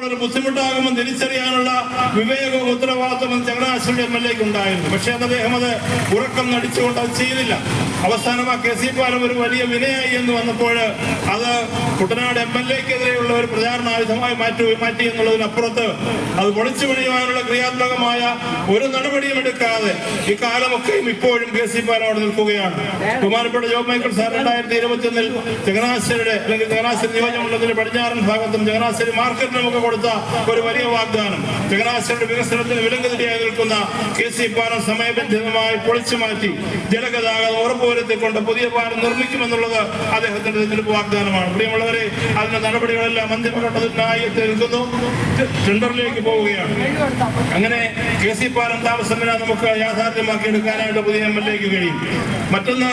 ഒരു ബുദ്ധിമുട്ടാകുമ്പോൾ തിരിച്ചറിയാനുള്ള വിവേകവും ഉത്തരവാദിത്വം ചങ്ങനാശ്ശേരി MLA ഉണ്ടായിരുന്നു. പക്ഷെ അദ്ദേഹം അത് ഉറക്കം നടിച്ചുകൊണ്ട് അത് ചെയ്തില്ല. അവസാനം ആ KC പാലം ഒരു വലിയ വിനയായി എന്ന് വന്നപ്പോൾ അത് കുട്ടനാട് MLA-ക്കെതിരെയുള്ള ഒരു പ്രചാരണ ആയുധമായി മാറ്റി എന്നുള്ളതിനപ്പുറത്ത് അത് പൊളിച്ചു പണിയുവാനുള്ള ക്രിയാത്മകമായ ഒരു നടപടിയും എടുക്കാതെ ഇക്കാലമൊക്കെയും ഇപ്പോഴും KC പാലം അവിടെ നിൽക്കുകയാണ്. ബഹുമാനപ്പെട്ട ജോബ് മൈക്കിൾ സാർ 2021 ചങ്ങനാശ്ശേരിയുടെ അല്ലെങ്കിൽ ചങ്ങനാശ്ശേരി നിയോജകമണ്ഡലത്തിന്റെ പടിഞ്ഞാറൻ ഭാഗത്തും ചങ്ങനാശ്ശേരി മാർക്കറ്റിനും ഒക്കെ കൊടുത്ത ഒരു വലിയ വാഗ്ദാനം ചങ്ങനാശ്ശേരിയുടെ വികസനത്തിന് വിലങ്ങുതിരിയായി നിൽക്കുന്ന KC പാലം സമയബന്ധിതമായി പൊളിച്ചു മാറ്റി ജലഗതാഗതം ഉറപ്പുവരുത്തിക്കൊണ്ട് പുതിയ പാലം നിർമ്മിക്കുമെന്നുള്ളത് അദ്ദേഹത്തിന്റെ തെരഞ്ഞെടുപ്പ് വാഗ്ദാനമാണ്. പ്രിയമുള്ളവരെ, അതിന്റെ നടപടികളെല്ലാം അന്തിമഘട്ടത്തിനായി നിൽക്കുന്നു, ടെൻഡറിലേക്ക് പോവുകയാണ്. അങ്ങനെ KC പാലം താമസമില്ല നമുക്ക് യാഥാർത്ഥ്യമാക്കി എടുക്കാനായിട്ട് പുതിയ MLA-ക്ക് കഴിയും. മറ്റൊന്ന്,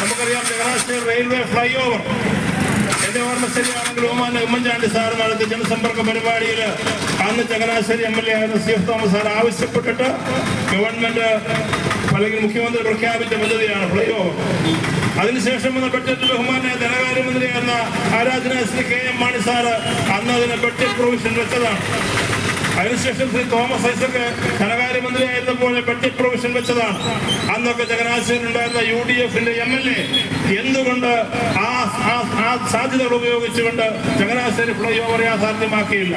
നമുക്കറിയാം ചങ്ങനാശ്ശേരി റെയിൽവേ ഫ്ലൈ ഓവർ. എന്റെ ഓർമ്മ ശരിയാണെങ്കിൽ ഉമ്മൻചാണ്ടി സാർ നടത്തിയ ജനസമ്പർക്ക പരിപാടിയിൽ അന്ന് ചങ്ങനാശ്ശേരി MLA ആയിരുന്ന CF തോമസ് സാർ ആവശ്യപ്പെട്ടിട്ട് ഗവൺമെന്റ് അല്ലെങ്കിൽ മുഖ്യമന്ത്രി പ്രഖ്യാപിച്ച പദ്ധതിയാണ് ഫ്ലൈ ഓവർ. അതിനുശേഷം വന്ന ബഡ്ജറ്റ് ബഹുമാന്യ ധനകാര്യമന്ത്രിയായിരുന്ന ആരാധന ശ്രീ KM മാണി സാറ് അന്ന് അതിന് ബഡ്ജറ്റ് പ്രൊവിഷൻ വെച്ചതാണ്. അതിനുശേഷം ശ്രീ തോമസ് ഐസക് ധനകാര്യമന്ത്രിയായിരുന്നപ്പോൾ ബഡ്ജറ്റ് പ്രൊവിഷൻ വെച്ചതാണ്. അന്നൊക്കെ ചങ്ങനാശ്ശേരി ഉണ്ടായിരുന്ന UDF-ന്റെ MLA എന്തുകൊണ്ട് ആ സാധ്യതകൾ ഉപയോഗിച്ചുകൊണ്ട് ചങ്ങനാശ്ശേരി ഫ്ലൈ ഓവർ യാഥാർത്ഥ്യമാക്കിയില്ല?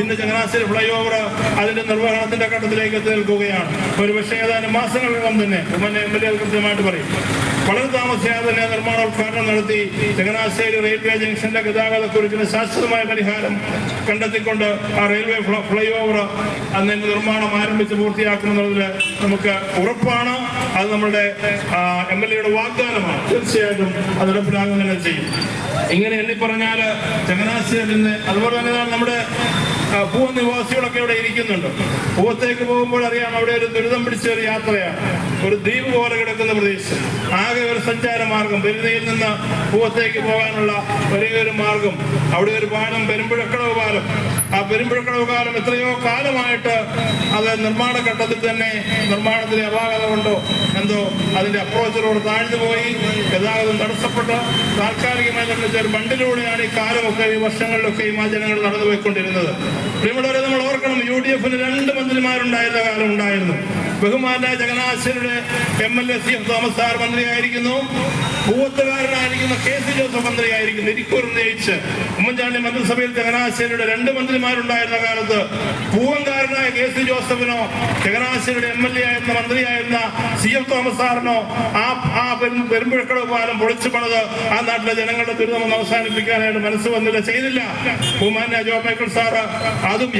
ഇന്ന് ചങ്ങനാശ്ശേരി ഫ്ലൈ ഓവർ അതിന്റെ നിർവഹണത്തിന്റെ ഘട്ടത്തിലേക്ക് എത്തി നിൽക്കുകയാണ്. ഒരുപക്ഷെ ഏതാനും മാസങ്ങൾക്കകം തന്നെ MLA കൃത്യമായിട്ട് പറയും. വളരെ താമസിയാതെ തന്നെ നിർമ്മാണോദ്ഘാടനം നടത്തി ചങ്ങനാശ്ശേരി റെയിൽവേ ജംഗ്ഷന്റെ ഗതാഗതക്കുരുക്കിന് ശാശ്വതമായ പരിഹാരം കണ്ടെത്തിക്കൊണ്ട് ആ റെയിൽവേ ഫ്ലൈ ഓവർ അന്ന് നിർമ്മാണം ആരംഭിച്ച് പൂർത്തിയാക്കുമെന്നുള്ളതിൽ നമുക്ക് ഉറപ്പാണ്. അത് നമ്മുടെ MLA-യുടെ വാഗ്ദാനമാണ്. തീർച്ചയായിട്ടും അത് നടപ്പിലാകുക തന്നെ ചെയ്യും. ഇങ്ങനെ എണ്ണിപ്പറഞ്ഞാൽ ചങ്ങനാശ്ശേരിയിൽ നിന്ന് അതുപോലെ തന്നെ നമ്മുടെ പൂവം നിവാസികളൊക്കെ ഇവിടെ ഇരിക്കുന്നുണ്ട്. പൂവത്തേക്ക് പോകുമ്പോൾ അറിയാം, അവിടെ ഒരു ദുരിതം പിടിച്ച ഒരു യാത്രയാണ്. ഒരു ദ്വീപ് പോലെ കിടക്കുന്ന പ്രദേശം. ആകെ ഒരു സഞ്ചാര മാർഗം പെരുന്നയിൽ നിന്ന് പൂവത്തേക്ക് പോകാനുള്ള ഒരേ ഒരു മാർഗം അവിടെ ഒരു പാലം, പെരുമ്പുഴക്കടവ് പാലം. ആ പെരുമ്പുഴക്കടവ് പാലം എത്രയോ കാലമായിട്ട് അത് നിർമ്മാണ ഘട്ടത്തിൽ തന്നെ നിർമ്മാണത്തിലെ അപാകത കൊണ്ടോ എന്തോ അതിന്റെ അപ്രോച്ച് റോഡ് താഴ്ന്നു പോയി ഗതാഗതം തടസ്സപ്പെട്ട് താൽക്കാലികമായി നിർമ്മിച്ച ഒരു ബണ്ടിലൂടെയാണ് ഈ കാലമൊക്കെ ഈ വർഷങ്ങളിലൊക്കെയും ആ ജനങ്ങൾ നടന്നു പോയിക്കൊണ്ടിരുന്നത്. പ്രിയമുള്ളവരെ, നമ്മൾ ഓർക്കണം, UDF-ന് 2 മന്ത്രിമാരുണ്ടായിരുന്ന കാലം ഉണ്ടായിരുന്നു. ബഹുമാനായ ചങ്ങനാശ്ശേരിയുടെ MLA CF തോമസ് സാർ മന്ത്രിയായിരിക്കുന്നു. പൂവത്തുകാരനായിരിക്കുന്ന KC ജോസഫ് മന്ത്രിയായിരിക്കുന്നു. ഇരിക്കൂർ ജയിച്ച് ഉമ്മൻചാണ്ടി മന്ത്രിസഭയിൽ ചങ്ങനാശ്ശേരിയുടെ 2 മന്ത്രിമാരുണ്ടായിരുന്ന കാലത്ത് പൂവങ്കാരനായ KC ജോസഫിനോ ചങ്ങനാശ്ശേരിയുടെ MLA ആയിരുന്ന മന്ത്രിയായിരുന്ന CF തോമസ് സാറിനോ ആ പെരുമ്പുഴക്കടവ് പാലം പൊളിച്ചു പണിത് ആ നാട്ടിലെ ജനങ്ങളുടെ ദുരിതം അവസാനിപ്പിക്കാനായിട്ട് മനസ്സ് വന്നില്ല, ചെയ്തില്ല. ബഹുമാന്യ ജോബ് മൈക്കിൾ സാറ് അതും